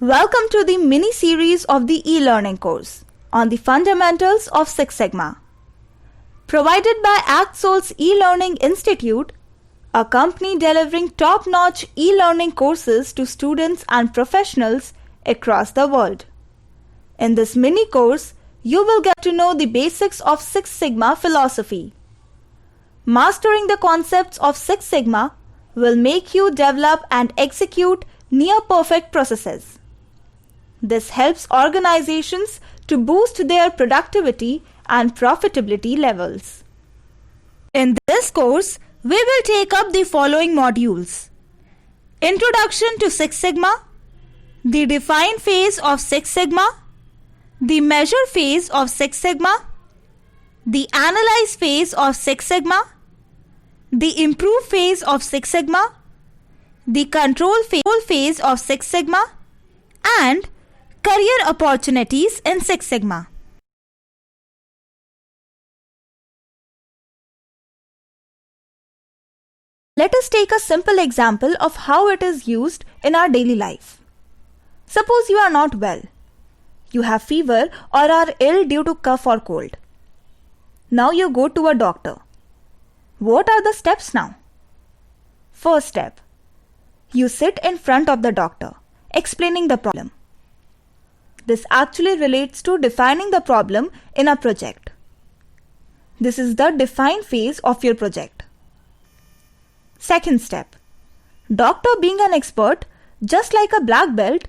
Welcome to the mini-series of the e-learning course on the fundamentals of Six Sigma. Provided by Axol's E-Learning Institute, a company delivering top-notch e-learning courses to students and professionals across the world. In this mini-course, you will get to know the basics of Six Sigma philosophy. Mastering the concepts of Six Sigma will make you develop and execute near-perfect processes. This helps organizations to boost their productivity and profitability levels. In this course, we will take up the following modules: Introduction to Six Sigma, the define phase of Six Sigma, the measure phase of Six Sigma, the analyze phase of Six Sigma, the improve phase of Six Sigma, the control phase of Six Sigma, and career opportunities in Six Sigma. Let us take a simple example of how it is used in our daily life. Suppose you are not well. You have fever or are ill due to cough or cold. Now you go to a doctor. What are the steps now? First step. You sit in front of the doctor, explaining the problem. This actually relates to defining the problem in a project. This is the define phase of your project. Second step. Doctor, being an expert, just like a black belt,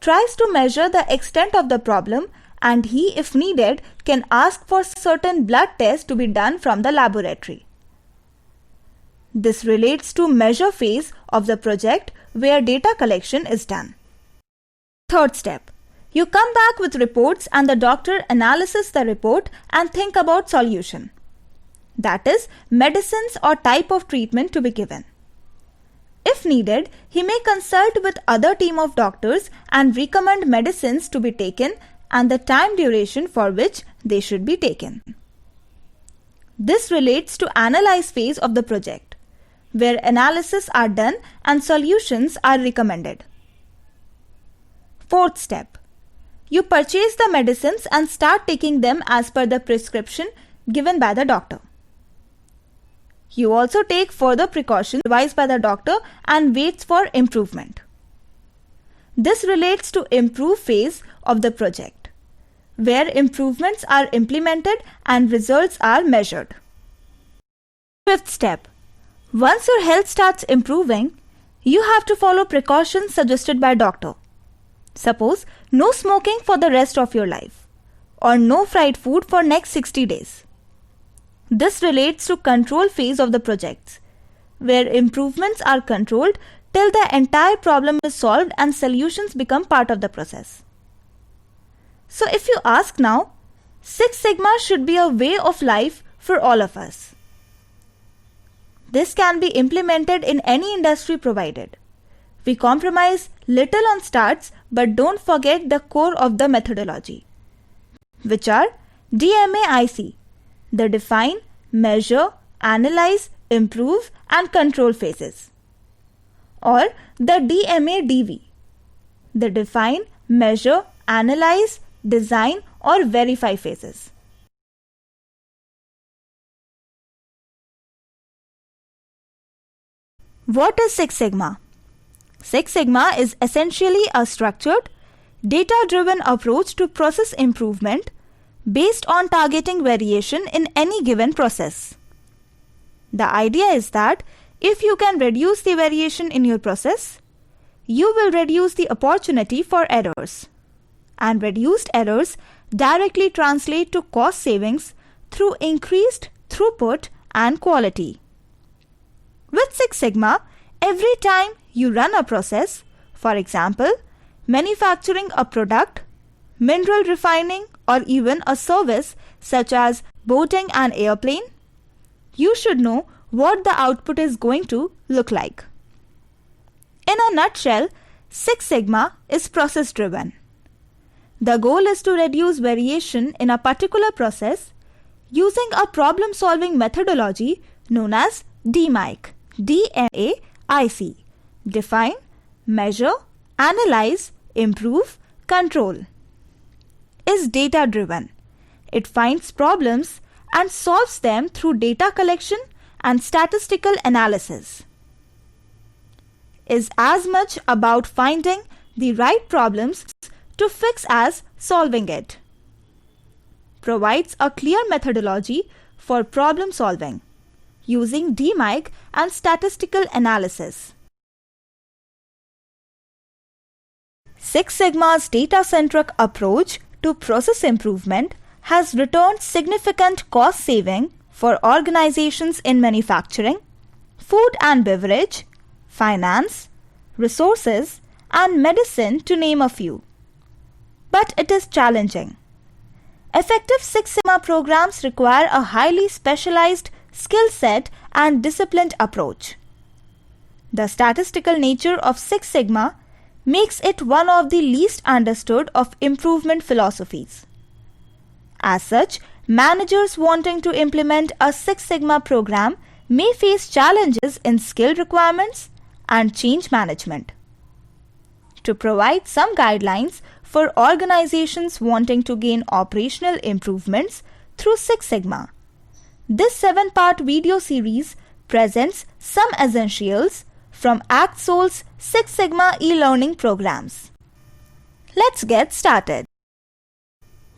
tries to measure the extent of the problem, and he, if needed, can ask for certain blood tests to be done from the laboratory. This relates to measure phase of the project where data collection is done. Third step. You come back with reports and the doctor analyzes the report and think about solution. That is, medicines or type of treatment to be given. If needed, he may consult with other team of doctors and recommend medicines to be taken and the time duration for which they should be taken. This relates to analyze phase of the project, where analysis are done and solutions are recommended. Fourth step. You purchase the medicines and start taking them as per the prescription given by the doctor. You also take further precautions advised by the doctor and waits for improvement. This relates to improve phase of the project, where improvements are implemented and results are measured. Fifth step. Once your health starts improving, you have to follow precautions suggested by doctor. Suppose no smoking for the rest of your life, or no fried food for next 60 days. This relates to control phase of the projects, where improvements are controlled till the entire problem is solved and solutions become part of the process. So if you ask now, Six Sigma should be a way of life for all of us. This can be implemented in any industry provided. We compromise little on starts but don't forget the core of the methodology, which are DMAIC, the define, measure, analyze, improve and control phases, or the DMADV, the define, measure, analyze, design or verify phases. What is Six Sigma? Six Sigma is essentially a structured, data-driven approach to process improvement based on targeting variation in any given process. The idea is that if you can reduce the variation in your process, you will reduce the opportunity for errors. And reduced errors directly translate to cost savings through increased throughput and quality. With Six Sigma, every time you run a process, for example, manufacturing a product, mineral refining, or even a service such as boating an airplane, you should know what the output is going to look like. In a nutshell, Six Sigma is process driven. The goal is to reduce variation in a particular process using a problem solving methodology known as DMAIC, DMAIC, define, measure, analyze, improve, control. Is data-driven. It finds problems and solves them through data collection and statistical analysis. Is as much about finding the right problems to fix as solving it. Provides a clear methodology for problem solving using DMAIC and statistical analysis. Six Sigma's data-centric approach to process improvement has returned significant cost saving for organizations in manufacturing, food and beverage, finance, resources, and medicine, to name a few. But it is challenging. Effective Six Sigma programs require a highly specialized skill set and disciplined approach. The statistical nature of Six Sigma makes it one of the least understood of improvement philosophies. As such, managers wanting to implement a Six Sigma program may face challenges in skill requirements and change management. To provide some guidelines for organizations wanting to gain operational improvements through Six Sigma, this 7-part video series presents some essentials from ActSoul's Six Sigma e-learning programs. Let's get started.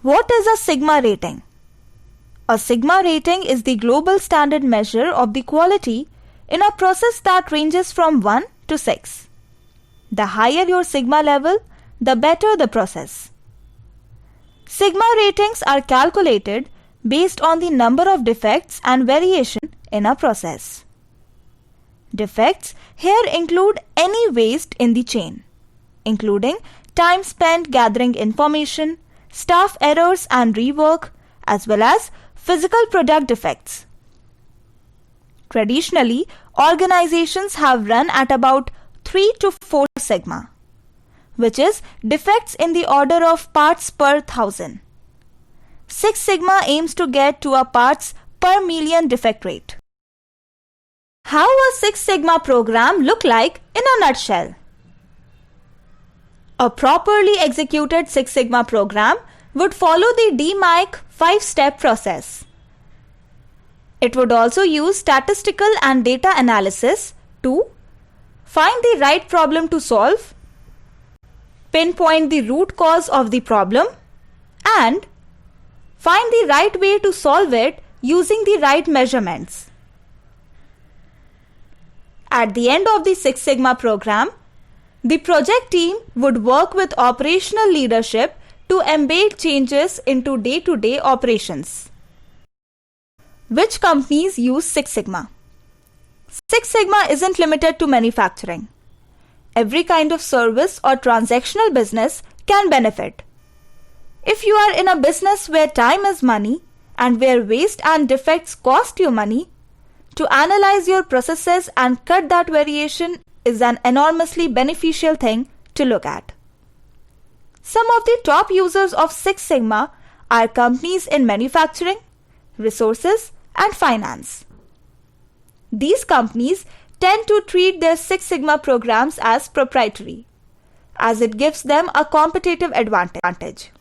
What is a Sigma rating? A Sigma rating is the global standard measure of the quality in a process that ranges from 1 to 6. The higher your Sigma level, the better the process. Sigma ratings are calculated based on the number of defects and variation in a process. Defects here include any waste in the chain, including time spent gathering information, staff errors and rework, as well as physical product defects. Traditionally, organizations have run at about 3 to 4 Sigma, which is defects in the order of parts per 1,000. Six Sigma aims to get to a parts per million defect rate. How a Six Sigma program look like in a nutshell? A properly executed Six Sigma program would follow the DMAIC 5-step process. It would also use statistical and data analysis to find the right problem to solve, pinpoint the root cause of the problem, and find the right way to solve it using the right measurements. At the end of the Six Sigma program, the project team would work with operational leadership to embed changes into day-to-day operations. Which companies use Six Sigma? Six Sigma isn't limited to manufacturing. Every kind of service or transactional business can benefit. If you are in a business where time is money and where waste and defects cost you money, to analyze your processes and cut that variation is an enormously beneficial thing to look at. Some of the top users of Six Sigma are companies in manufacturing, resources, and finance. These companies tend to treat their Six Sigma programs as proprietary, as it gives them a competitive advantage.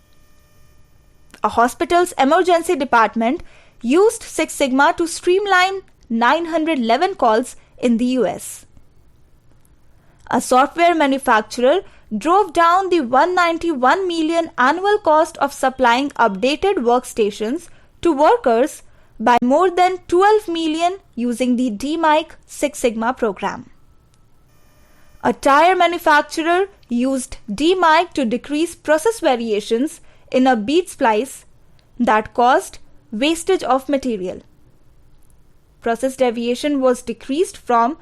A hospital's emergency department used Six Sigma to streamline 911 calls in the US. A software manufacturer drove down the $191 million annual cost of supplying updated workstations to workers by more than $12 million using the DMAIC Six Sigma program. A tire manufacturer used DMAIC to decrease process variations in a bead splice that caused wastage of material. Process deviation was decreased from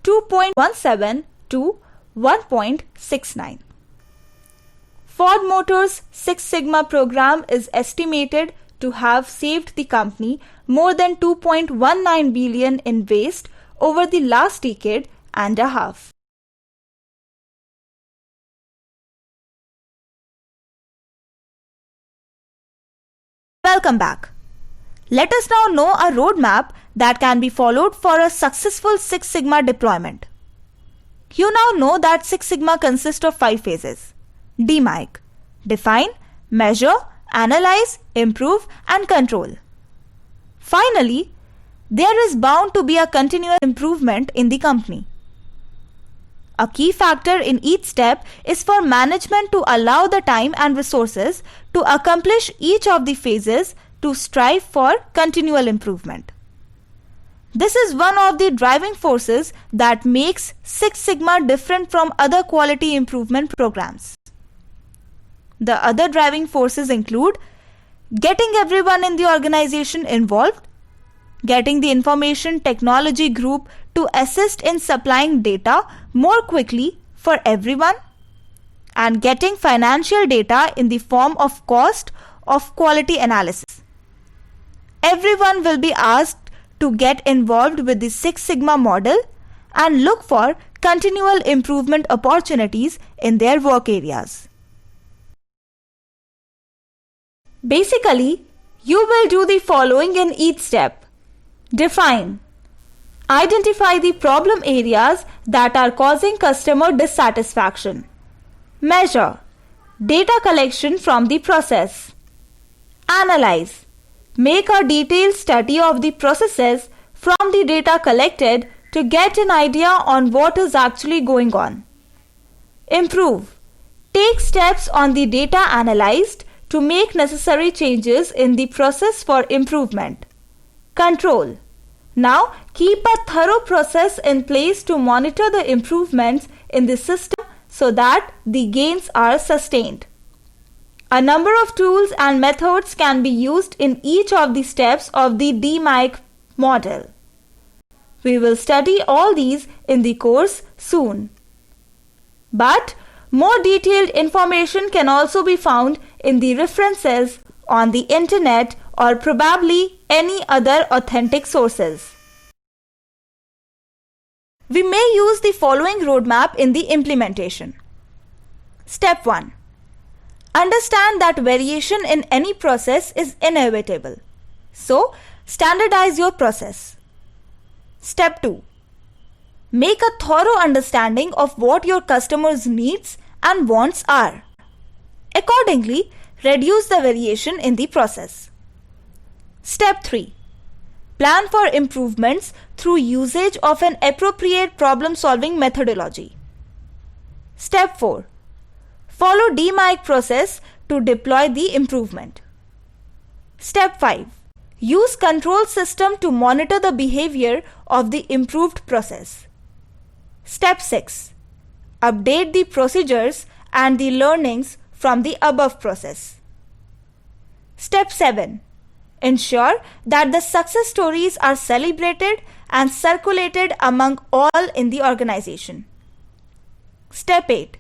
2.17 to 1.69. Ford Motors Six Sigma program is estimated to have saved the company more than $2.19 billion in waste over the last decade and a half. Welcome back. Let us now know a roadmap that can be followed for a successful Six Sigma deployment. You now know that Six Sigma consists of 5 phases: DMAIC. Define, measure, analyze, improve, and control. Finally, there is bound to be a continuous improvement in the company. A key factor in each step is for management to allow the time and resources to accomplish each of the phases to strive for continual improvement. This is one of the driving forces that makes Six Sigma different from other quality improvement programs. The other driving forces include getting everyone in the organization involved, getting the information technology group to assist in supplying data more quickly for everyone, and getting financial data in the form of cost of quality analysis. Everyone will be asked to get involved with the Six Sigma model and look for continual improvement opportunities in their work areas. Basically, you will do the following in each step. Define. Identify the problem areas that are causing customer dissatisfaction. Measure. Data collection from the process. Analyze. Make a detailed study of the processes from the data collected to get an idea on what is actually going on. Improve. Take steps on the data analyzed to make necessary changes in the process for improvement. Control. Now, keep a thorough process in place to monitor the improvements in the system so that the gains are sustained. A number of tools and methods can be used in each of the steps of the DMAIC model. We will study all these in the course soon. But more detailed information can also be found in the references on the internet or probably any other authentic sources. We may use the following roadmap in the implementation. Step 1. Understand that variation in any process is inevitable. So, standardize your process. Step 2. Make a thorough understanding of what your customers' needs and wants are. Accordingly, reduce the variation in the process. Step 3. Plan for improvements through usage of an appropriate problem-solving methodology. Step 4. Follow DMAIC process to deploy the improvement. Step 5. Use control system to monitor the behavior of the improved process. Step 6. Update the procedures and the learnings from the above process. Step 7. Ensure that the success stories are celebrated and circulated among all in the organization. Step 8.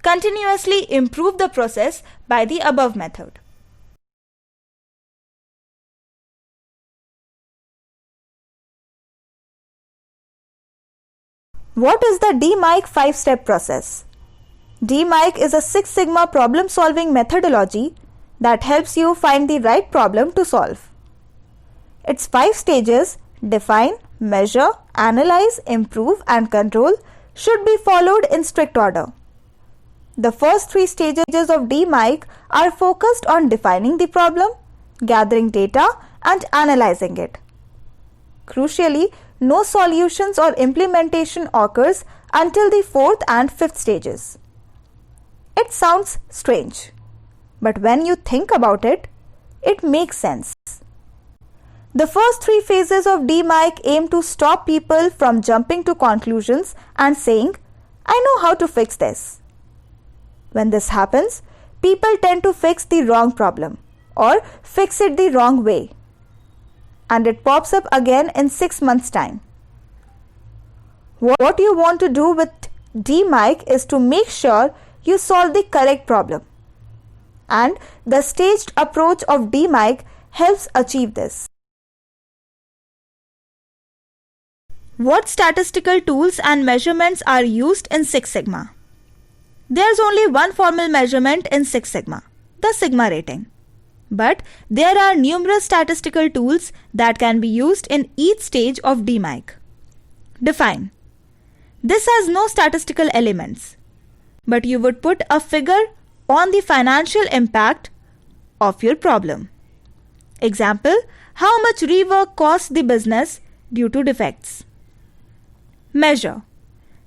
Continuously improve the process by the above method. What is the DMAIC 5-step process? DMAIC is a Six Sigma problem-solving methodology that helps you find the right problem to solve. Its 5 stages, define, measure, analyze, improve, and control, should be followed in strict order. The first 3 stages of DMAIC are focused on defining the problem, gathering data, and analyzing it. Crucially, no solutions or implementation occurs until the 4th and 5th stages. It sounds strange, but when you think about it, it makes sense. The first 3 phases of DMAIC aim to stop people from jumping to conclusions and saying, "I know how to fix this." When this happens, people tend to fix the wrong problem or fix it the wrong way, and it pops up again in 6 months' time. What you want to do with DMAIC is to make sure you solve the correct problem, and the staged approach of DMAIC helps achieve this. What statistical tools and measurements are used in Six Sigma? There's only one formal measurement in Six Sigma, the Sigma rating. But there are numerous statistical tools that can be used in each stage of DMAIC. Define. This has no statistical elements, but you would put a figure on the financial impact of your problem. Example, how much rework costs the business due to defects. Measure.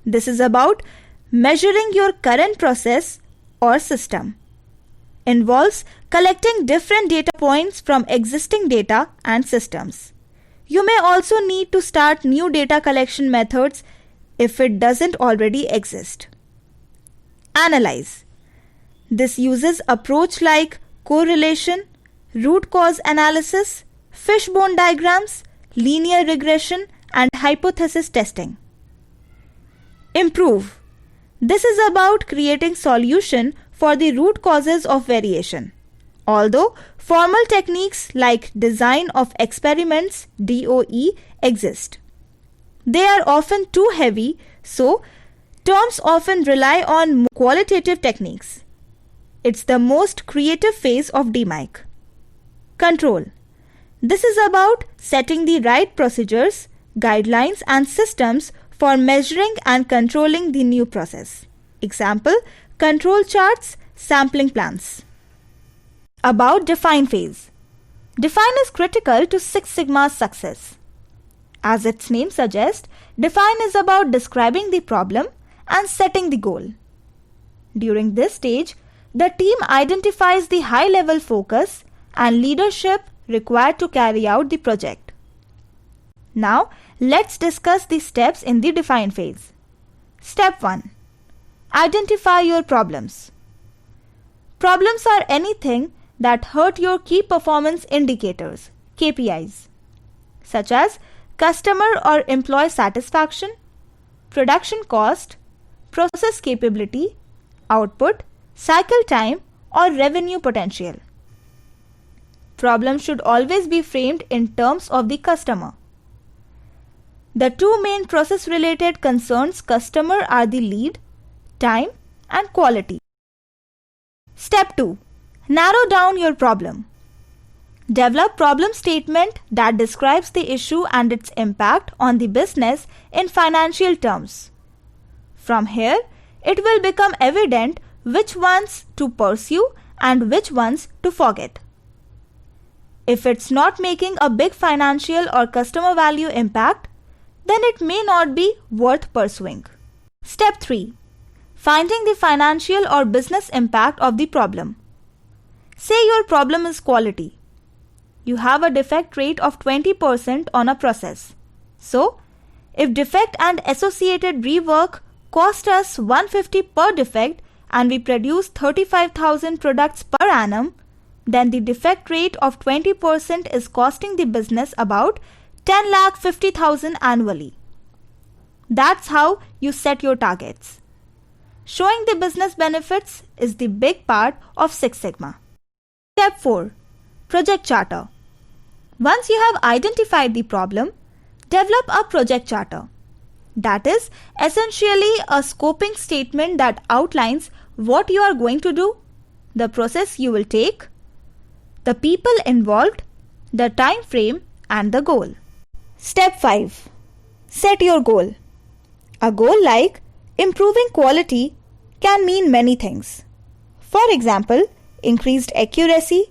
This is about measuring your current process or system. Involves collecting different data points from existing data and systems. You may also need to start new data collection methods if it doesn't already exist. Analyze. This uses approach like correlation, root cause analysis, fishbone diagrams, linear regression, and hypothesis testing. Improve. This is about creating solution for the root causes of variation. Although formal techniques like design of experiments (DOE) exist, they are often too heavy, so terms often rely on qualitative techniques. It's the most creative phase of DMAIC. Control. This is about setting the right procedures, guidelines, and systems for measuring and controlling the new process. Example, control charts, sampling plans. About define phase. Define is critical to Six Sigma's success. As its name suggests, define is about describing the problem and setting the goal. During this stage, the team identifies the high-level focus and leadership required to carry out the project. Now, let's discuss the steps in the define phase. Step 1. Identify your problems. Problems are anything that hurt your key performance indicators, KPIs, such as customer or employee satisfaction, production cost, process capability, output, cycle time, or revenue potential. Problems should always be framed in terms of the customer. The two main process-related concerns customer are the lead, time, and quality. Step 2. Narrow down your problem. Develop problem statement that describes the issue and its impact on the business in financial terms. From here, it will become evident which ones to pursue and which ones to forget. If it's not making a big financial or customer value impact, then it may not be worth pursuing. Step 3. Finding the financial or business impact of the problem. Say your problem is quality. You have a defect rate of 20% on a process. So, if defect and associated rework cost us $150 per defect and we produce 35,000 products per annum, then the defect rate of 20% is costing the business about $10,50,000 annually. That's how you set your targets. Showing the business benefits is the big part of Six Sigma. Step 4. Project Charter. Once you have identified the problem, develop a project charter. That is essentially a scoping statement that outlines what you are going to do, the process you will take, the people involved, the time frame, and the goal. Step 5. Set your goal. A goal like improving quality can mean many things. For example, increased accuracy,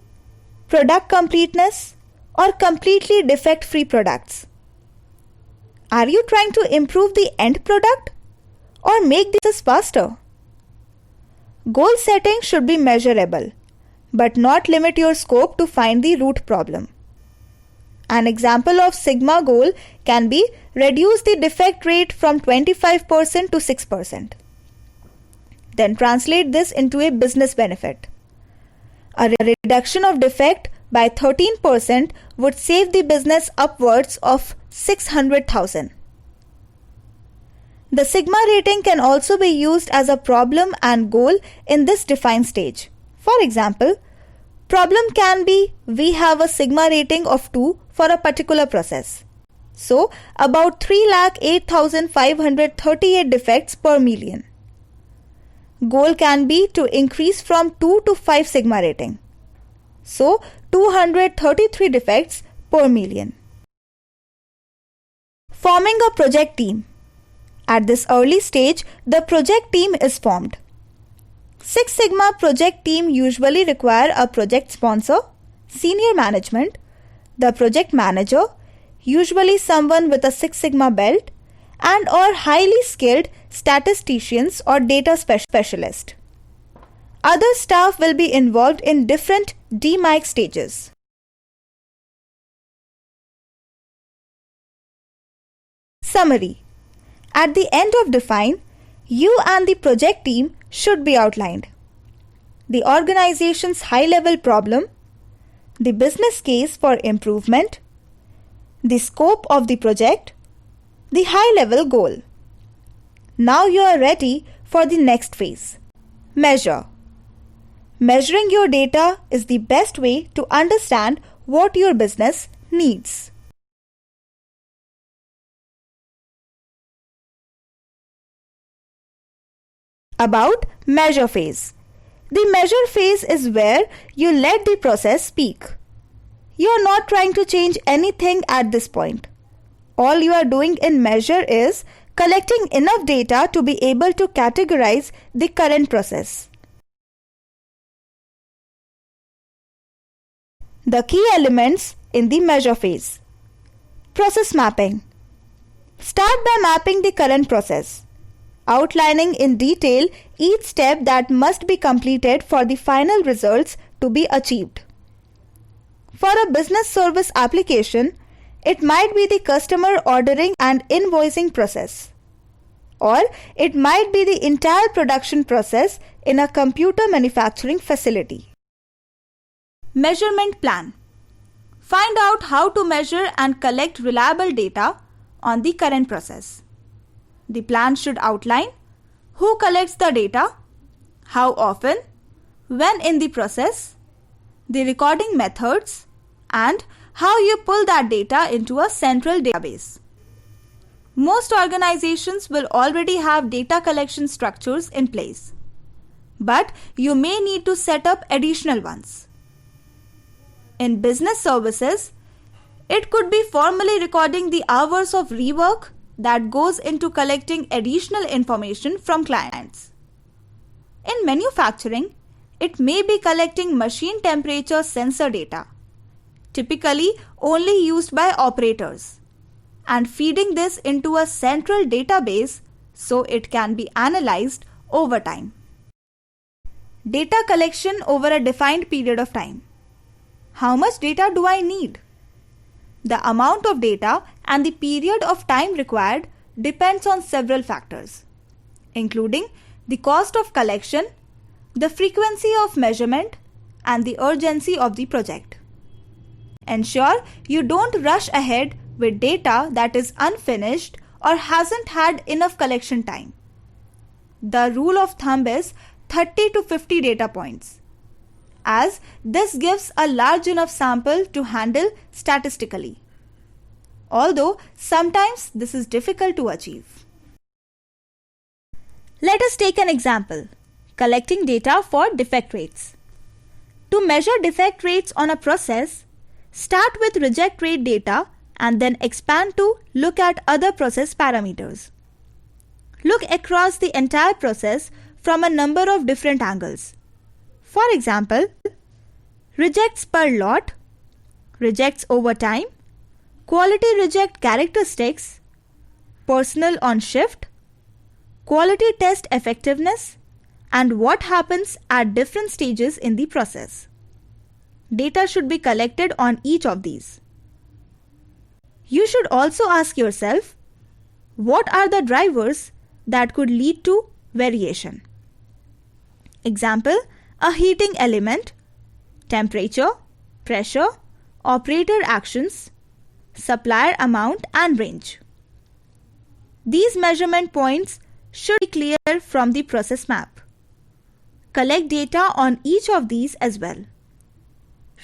product completeness, or completely defect-free products. Are you trying to improve the end product or make this faster? Goal setting should be measurable, but not limit your scope to find the root problem. An example of Sigma goal can be reduce the defect rate from 25% to 6%. Then translate this into a business benefit. A reduction of defect by 13% would save the business upwards of $600,000. The Sigma rating can also be used as a problem and goal in this define stage. For example, problem can be we have a Sigma rating of 2 for a particular process. So, about 3,08,538 defects per million. Goal can be to increase from 2 to 5 Sigma rating. So, 233 defects per million. Forming a project team. At this early stage, the project team is formed. Six Sigma project team usually require a project sponsor, senior management, the project manager, usually someone with a Six Sigma belt, and or highly skilled statisticians or data specialist. Other staff will be involved in different DMAIC stages. Summary. At the end of Define, you and the project team should be outlined. The organization's high-level problem, the business case for improvement, the scope of the project, the high-level goal. Now you are ready for the next phase. Measure. Measuring your data is the best way to understand what your business needs. About measure phase. The measure phase is where you let the process speak. You are not trying to change anything at this point. All you are doing in measure is collecting enough data to be able to categorize the current process. The key elements in the measure phase. Process mapping. Start by mapping the current process, outlining in detail each step that must be completed for the final results to be achieved. For a business service application, it might be the customer ordering and invoicing process, or it might be the entire production process in a computer manufacturing facility. Measurement plan. Find out how to measure and collect reliable data on the current process. The plan should outline who collects the data, how often, when in the process, the recording methods, and how you pull that data into a central database. Most organizations will already have data collection structures in place, but you may need to set up additional ones. In business services, it could be formally recording the hours of rework that goes into collecting additional information from clients. In manufacturing, it may be collecting machine temperature sensor data, typically only used by operators, and feeding this into a central database so it can be analyzed over time. Data collection over a defined period of time. How much data do I need? The amount of data and the period of time required depends on several factors, including the cost of collection, the frequency of measurement, and the urgency of the project. Ensure you don't rush ahead with data that is unfinished or hasn't had enough collection time. The rule of thumb is 30 to 50 data points, as this gives a large enough sample to handle statistically, although sometimes this is difficult to achieve. Let us take an example, collecting data for defect rates. To measure defect rates on a process, start with reject rate data and then expand to look at other process parameters. Look across the entire process from a number of different angles. For example, rejects per lot, rejects over time, quality reject characteristics, personnel on shift, quality test effectiveness, and what happens at different stages in the process. Data should be collected on each of these. You should also ask yourself, what are the drivers that could lead to variation? Example, a heating element, temperature, pressure, operator actions, supplier amount, and range. These measurement points should be clear from the process map. Collect data on each of these as well.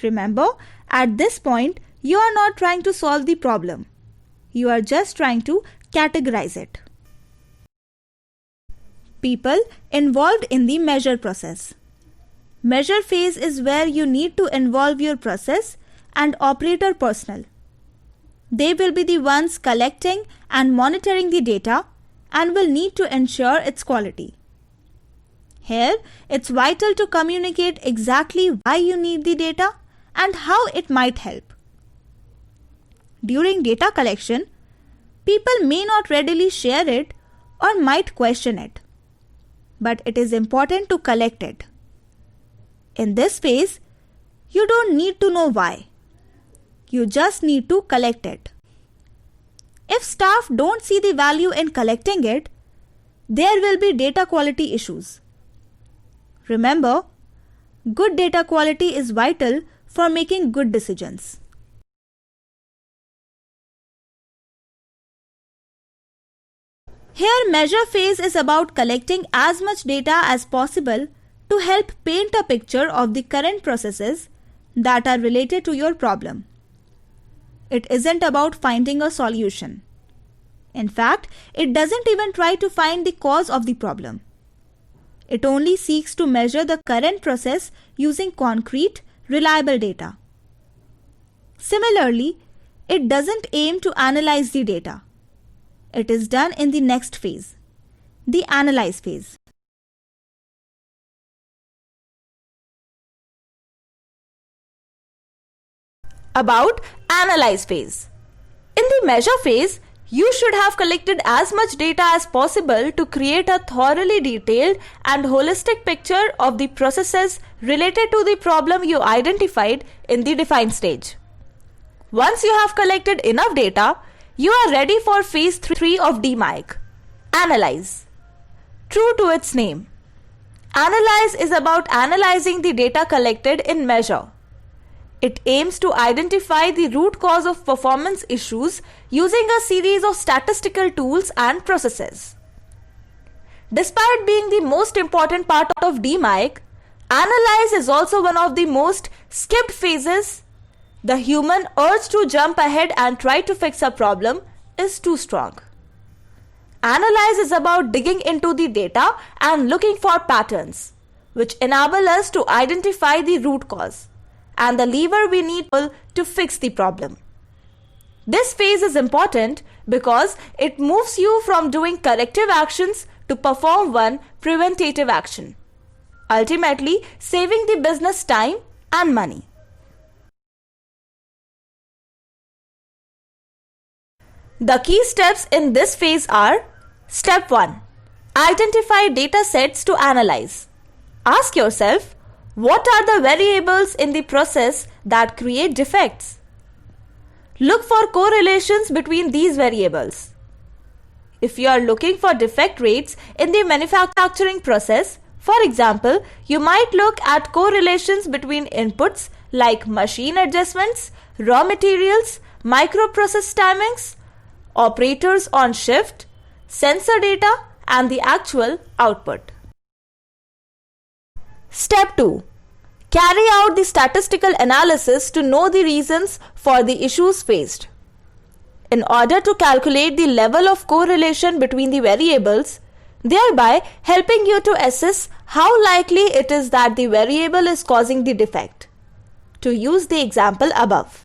Remember, at this point, you are not trying to solve the problem. You are just trying to categorize it. People involved in the measure process. Measure phase is where you need to involve your process and operator personnel. They will be the ones collecting and monitoring the data and will need to ensure its quality. Here, it's vital to communicate exactly why you need the data and how it might help. During data collection, people may not readily share it or might question it. But it is important to collect it. In this phase, you don't need to know why. You just need to collect it. If staff don't see the value in collecting it, there will be data quality issues. Remember, good data quality is vital for making good decisions. Here, measure phase is about collecting as much data as possible to help paint a picture of the current processes that are related to your problem. It isn't about finding a solution. In fact, it doesn't even try to find the cause of the problem. It only seeks to measure the current process using concrete, reliable data. Similarly, it doesn't aim to analyze the data. It is done in the next phase, the analyze phase. About analyze phase. In the measure phase, you should have collected as much data as possible to create a thoroughly detailed and holistic picture of the processes related to the problem you identified in the define stage. Once you have collected enough data, you are ready for phase 3 of DMAIC, analyze. True to its name, analyze is about analyzing the data collected in measure. It aims to identify the root cause of performance issues using a series of statistical tools and processes. Despite being the most important part of DMAIC, analyze is also one of the most skipped phases. The human urge to jump ahead and try to fix a problem is too strong. Analyze is about digging into the data and looking for patterns, which enable us to identify the root cause and the lever we need to fix the problem. This phase is important because it moves you from doing corrective actions to perform one preventative action, ultimately saving the business time and money. The key steps in this phase are: Step 1. Identify data sets to analyze. Ask yourself, what are the variables in the process that create defects? Look for correlations between these variables. If you are looking for defect rates in the manufacturing process, for example, you might look at correlations between inputs like machine adjustments, raw materials, microprocess timings, operators on shift, sensor data, and the actual output. Step 2. Carry out the statistical analysis to know the reasons for the issues faced. In order to calculate the level of correlation between the variables, thereby helping you to assess how likely it is that the variable is causing the defect. To use the example above,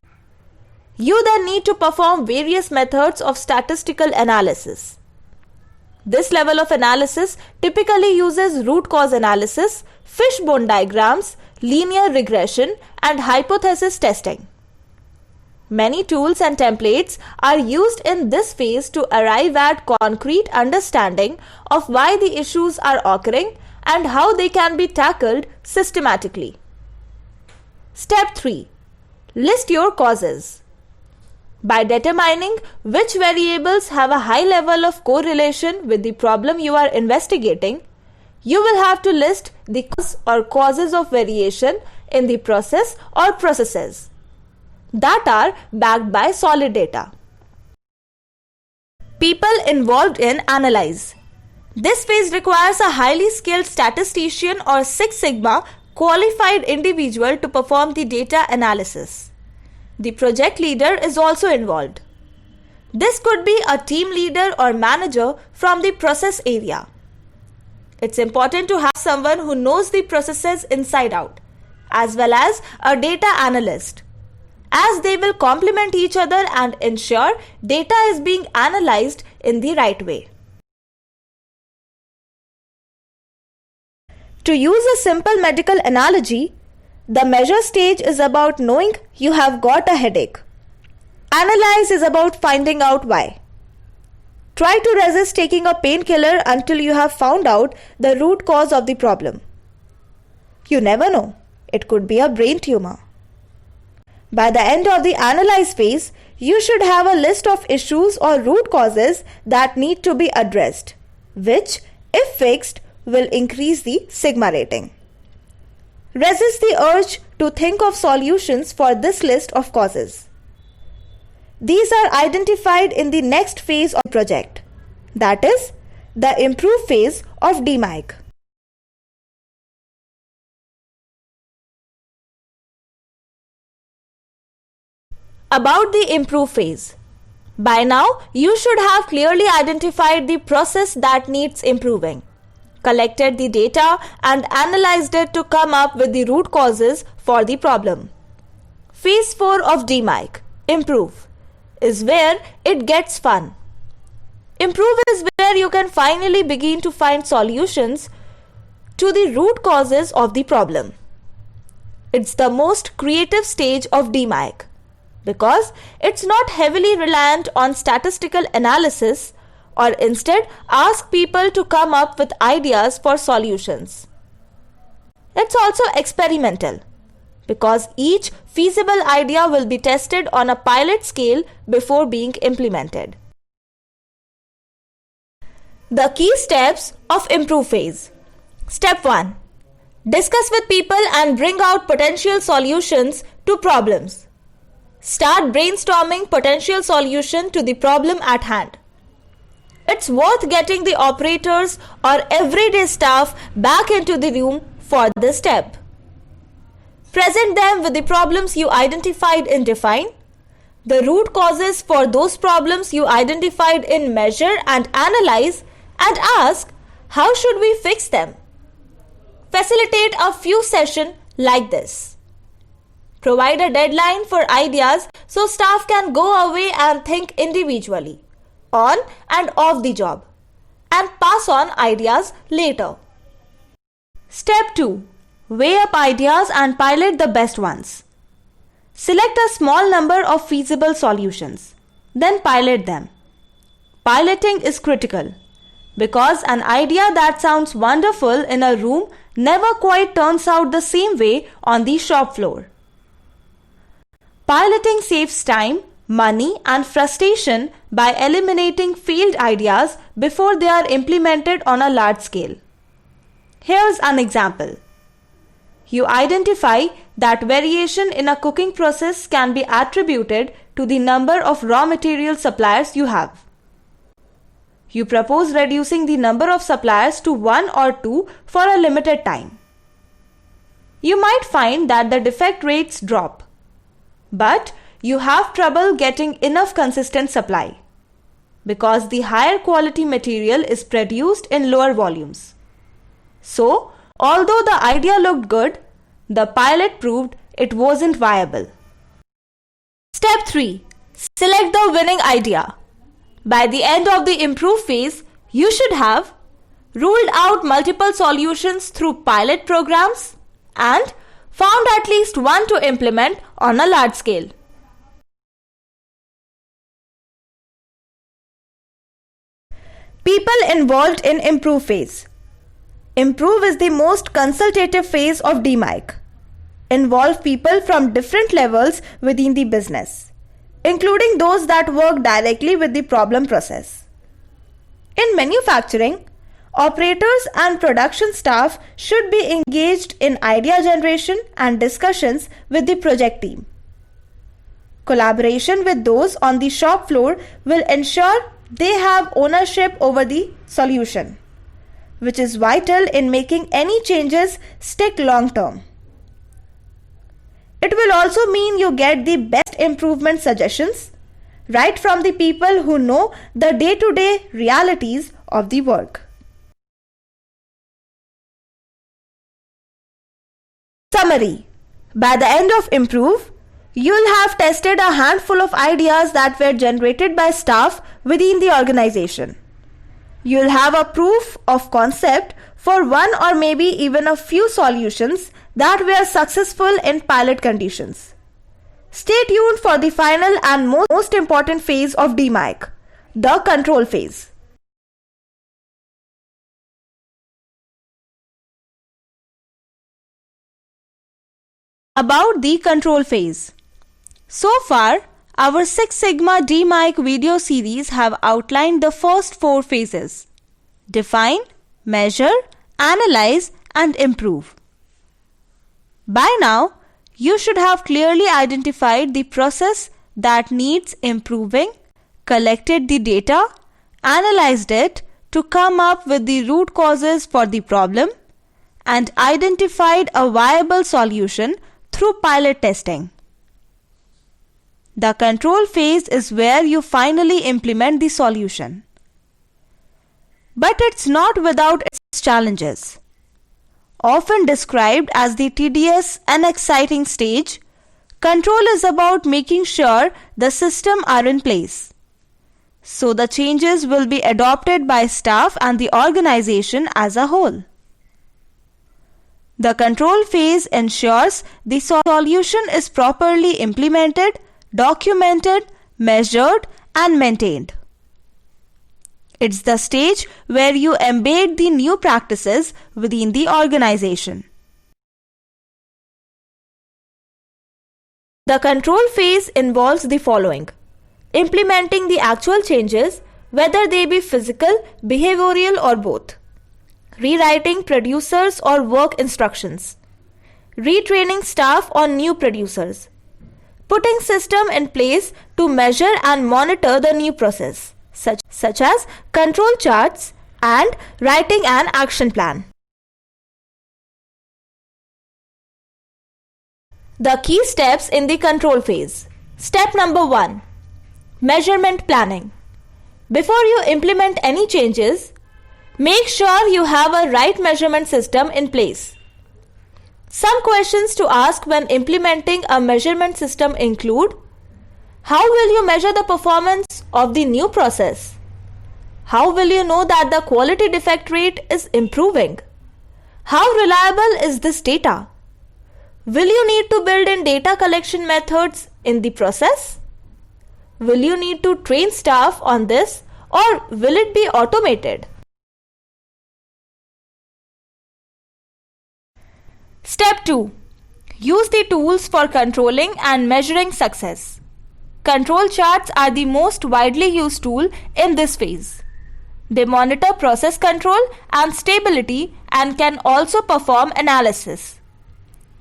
you then need to perform various methods of statistical analysis. This level of analysis typically uses root cause analysis, fishbone diagrams, linear regression, and hypothesis testing. Many tools and templates are used in this phase to arrive at concrete understanding of why the issues are occurring and how they can be tackled systematically. Step 3. List your causes. By determining which variables have a high level of correlation with the problem you are investigating, you will have to list the cause or causes of variation in the process or processes that are backed by solid data. People involved in analyze. This phase requires a highly skilled statistician or Six Sigma qualified individual to perform the data analysis. The project leader is also involved. This could be a team leader or manager from the process area. It's important to have someone who knows the processes inside out, as well as a data analyst, as they will complement each other and ensure data is being analyzed in the right way. To use a simple medical analogy, the measure stage is about knowing you have got a headache. Analyze is about finding out why. Try to resist taking a painkiller until you have found out the root cause of the problem. You never know, it could be a brain tumor. By the end of the analyze phase, you should have a list of issues or root causes that need to be addressed, which, if fixed, will increase the sigma rating. Resist the urge to think of solutions for this list of causes. These are identified in the next phase of the project, that is, the improve phase of DMAIC. About the improve phase. By now, you should have clearly identified the process that needs improving, collected the data and analyzed it to come up with the root causes for the problem. Phase 4 of DMAIC, improve, is where it gets fun. Improve is where you can finally begin to find solutions to the root causes of the problem. It's the most creative stage of DMAIC because it's not heavily reliant on statistical analysis or instead ask people to come up with ideas for solutions. It's also experimental because each feasible idea will be tested on a pilot scale before being implemented. The key steps of improve phase. Step 1. Discuss with people and bring out potential solutions to problems. Start brainstorming potential solution to the problem at hand. It's worth getting the operators or everyday staff back into the room for this step. Present them with the problems you identified in define, the root causes for those problems you identified in measure and analyze, and ask, how should we fix them? Facilitate a few sessions like this. Provide a deadline for ideas so staff can go away and think individually, on and off the job, and pass on ideas later. Step 2. Weigh up ideas and pilot the best ones. Select a small number of feasible solutions, then pilot them. Piloting is critical because an idea that sounds wonderful in a room never quite turns out the same way on the shop floor. Piloting saves time, money, and frustration by eliminating failed ideas before they are implemented on a large scale. Here's an example. You identify that variation in a cooking process can be attributed to the number of raw material suppliers you have. You propose reducing the number of suppliers to 1 or 2 for a limited time. You might find that the defect rates drop, but you have trouble getting enough consistent supply because the higher quality material is produced in lower volumes. So, although the idea looked good, the pilot proved it wasn't viable. Step 3. Select the winning idea. By the end of the improve phase, you should have ruled out multiple solutions through pilot programs and found at least one to implement on a large scale. People involved in improve phase. Improve is the most consultative phase of DMAIC. Involve people from different levels within the business, including those that work directly with the problem process. In manufacturing, operators and production staff should be engaged in idea generation and discussions with the project team. Collaboration with those on the shop floor will ensure they have ownership over the solution, which is vital in making any changes stick long term. It will also mean you get the best improvement suggestions right from the people who know the day-to-day realities of the work. Summary. By the end of improve, you'll have tested a handful of ideas that were generated by staff within the organization. You'll have a proof of concept for one or maybe even a few solutions that were successful in pilot conditions. Stay tuned for the final and most important phase of DMAIC, the control phase. About the control phase. So far, our Six Sigma DMAIC video series have outlined the first 4 phases: define, measure, analyze, and improve. By now, you should have clearly identified the process that needs improving, collected the data, analyzed it to come up with the root causes for the problem, and identified a viable solution through pilot testing. The control phase is where you finally implement the solution. But it's not without its challenges. Often described as the tedious and exciting stage, control is about making sure the system are in place, so the changes will be adopted by staff and the organization as a whole. The control phase ensures the solution is properly implemented, documented, measured, and maintained. It's the stage where you embed the new practices within the organization. The control phase involves the following: implementing the actual changes, whether they be physical, behavioral, or both; rewriting producers or work instructions; retraining staff on new producers; putting system in place to measure and monitor the new process, such as control charts, and writing an action plan. The key steps in the control phase. Step number 1. Measurement planning. Before you implement any changes, make sure you have a right measurement system in place. Some questions to ask when implementing a measurement system include: how will you measure the performance of the new process? How will you know that the quality defect rate is improving? How reliable is this data? Will you need to build in data collection methods in the process? Will you need to train staff on this, or will it be automated? Step 2. Use the tools for controlling and measuring success. Control charts are the most widely used tool in this phase. They monitor process control and stability and can also perform analysis.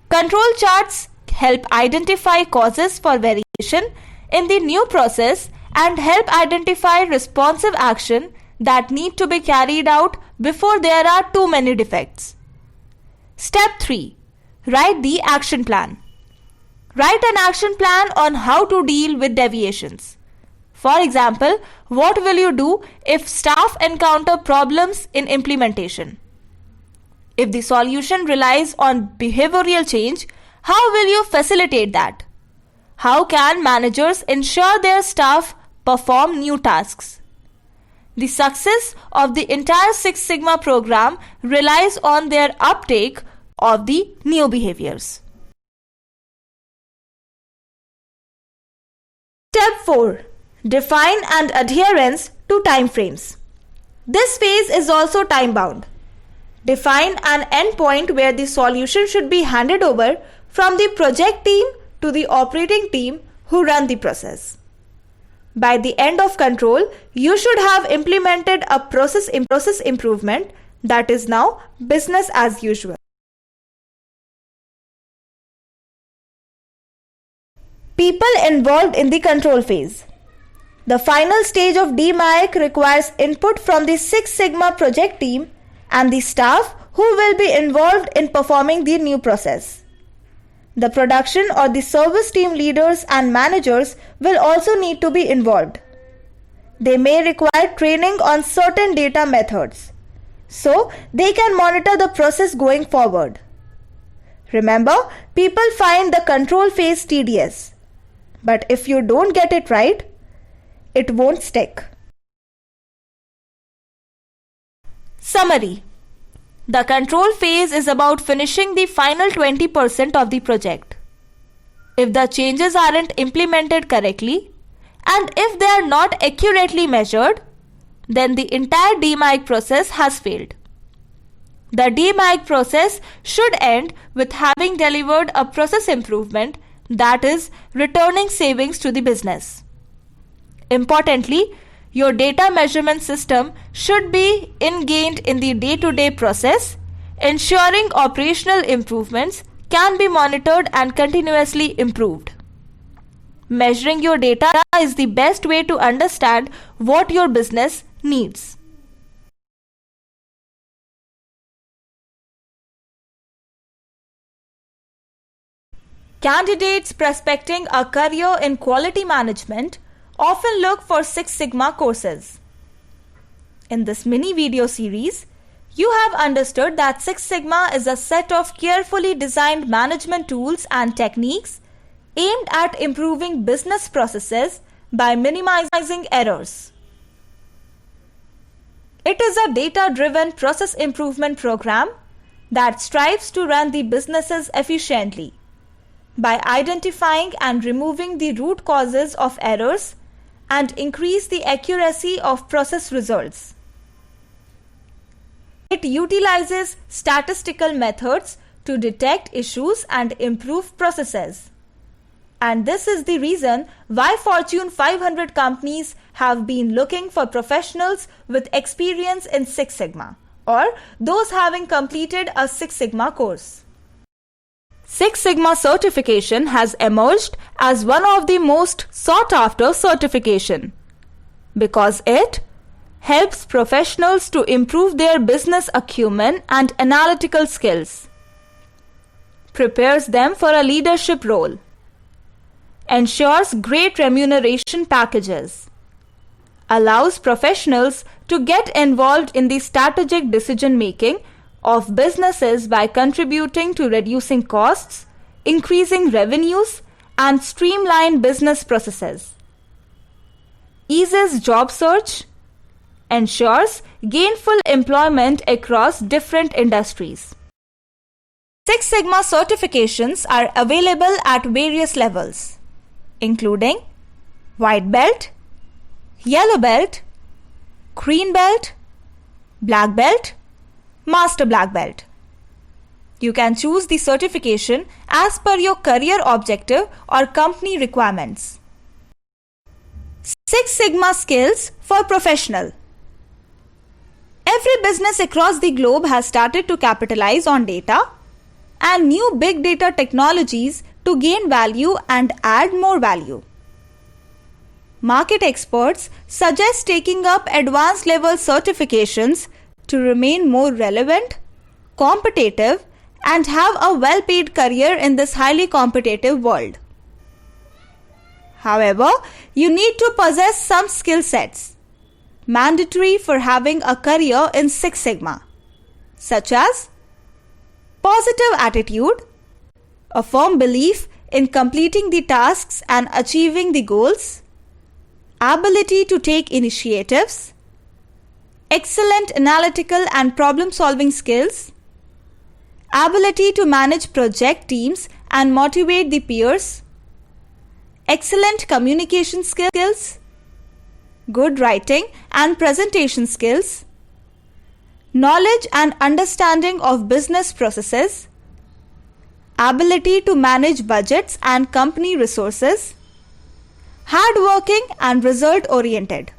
Control charts help identify causes for variation in the new process and help identify responsive action that need to be carried out before there are too many defects. Step 3. Write the action plan. Write an action plan on how to deal with deviations. For example, what will you do if staff encounter problems in implementation? If the solution relies on behavioral change, how will you facilitate that? How can managers ensure their staff perform new tasks? The success of the entire Six Sigma program relies on their uptake of the new behaviors. Step 4. Define and adherence to timeframes. This phase is also time-bound. Define an endpoint where the solution should be handed over from the project team to the operating team who run the process. By the end of control, you should have implemented a process improvement that is now business as usual. People involved in the control phase. The final stage of DMAIC requires input from the Six Sigma project team and the staff who will be involved in performing the new process. The production or the service team leaders and managers will also need to be involved. They may require training on certain data methods, so they can monitor the process going forward. Remember, people find the control phase tedious. But if you don't get it right, it won't stick. Summary. The control phase is about finishing the final 20% of the project. If the changes aren't implemented correctly, and if they are not accurately measured, then the entire DMAIC process has failed. The DMAIC process should end with having delivered a process improvement, that is, returning savings to the business. Importantly, your data measurement system should be ingrained in the day-to-day process, ensuring operational improvements can be monitored and continuously improved. Measuring your data is the best way to understand what your business needs. Candidates prospecting a career in quality management often look for Six Sigma courses. In this mini video series, you have understood that Six Sigma is a set of carefully designed management tools and techniques aimed at improving business processes by minimizing errors. It is a data-driven process improvement program that strives to run the businesses efficiently by identifying and removing the root causes of errors and increase the accuracy of process results. It utilizes statistical methods to detect issues and improve processes. And this is the reason why Fortune 500 companies have been looking for professionals with experience in Six Sigma, or those having completed a Six Sigma course. Six Sigma certification has emerged as one of the most sought-after certification because it helps professionals to improve their business acumen and analytical skills, prepares them for a leadership role, ensures great remuneration packages, allows professionals to get involved in the strategic decision-making of businesses by contributing to reducing costs, increasing revenues, and streamline business processes, eases job search, ensures gainful employment across different industries. Six Sigma certifications are available at various levels, including White Belt, Yellow Belt, Green Belt, Black Belt, Master Black Belt. You can choose the certification as per your career objective or company requirements. Six Sigma skills for professional. Every business across the globe has started to capitalize on data and new big data technologies to gain value and add more value. Market experts suggest taking up advanced level certifications to remain more relevant, competitive, and have a well-paid career in this highly competitive world. However, you need to possess some skill sets mandatory for having a career in Six Sigma, such as positive attitude, a firm belief in completing the tasks and achieving the goals, ability to take initiatives, excellent analytical and problem-solving skills, ability to manage project teams and motivate the peers, excellent communication skills, good writing and presentation skills, knowledge and understanding of business processes, ability to manage budgets and company resources, hardworking and result-oriented.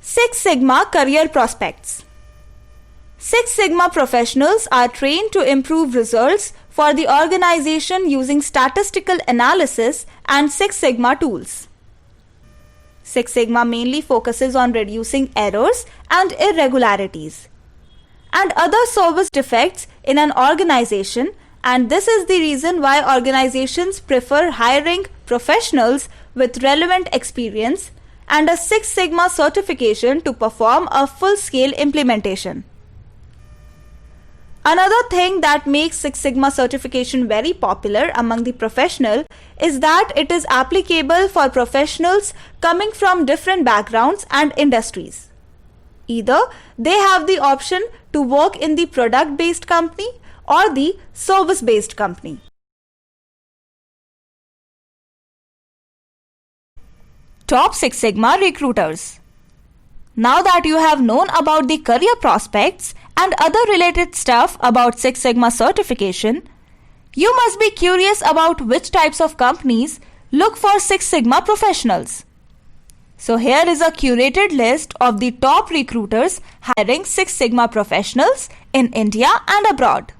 Six Sigma career prospects. Six Sigma professionals are trained to improve results for the organization using statistical analysis and Six Sigma tools. Six Sigma mainly focuses on reducing errors and irregularities and other service defects in an organization, and this is the reason why organizations prefer hiring professionals with relevant experience and a Six Sigma certification to perform a full-scale implementation. Another thing that makes Six Sigma certification very popular among the professional is that it is applicable for professionals coming from different backgrounds and industries. Either they have the option to work in the product-based company or the service-based company. Top Six Sigma recruiters. Now that you have known about the career prospects and other related stuff about Six Sigma certification, you must be curious about which types of companies look for Six Sigma professionals. So here is a curated list of the top recruiters hiring Six Sigma professionals in India and abroad.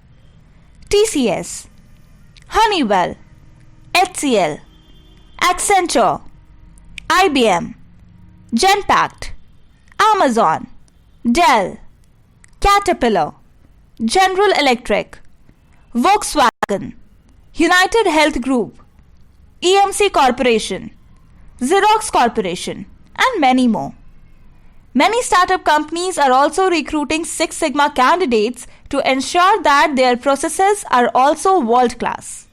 TCS, Honeywell, HCL, Accenture, IBM, Genpact, Amazon, Dell, Caterpillar, General Electric, Volkswagen, United Health Group, EMC Corporation, Xerox Corporation, and many more. Many startup companies are also recruiting Six Sigma candidates to ensure that their processes are also world-class.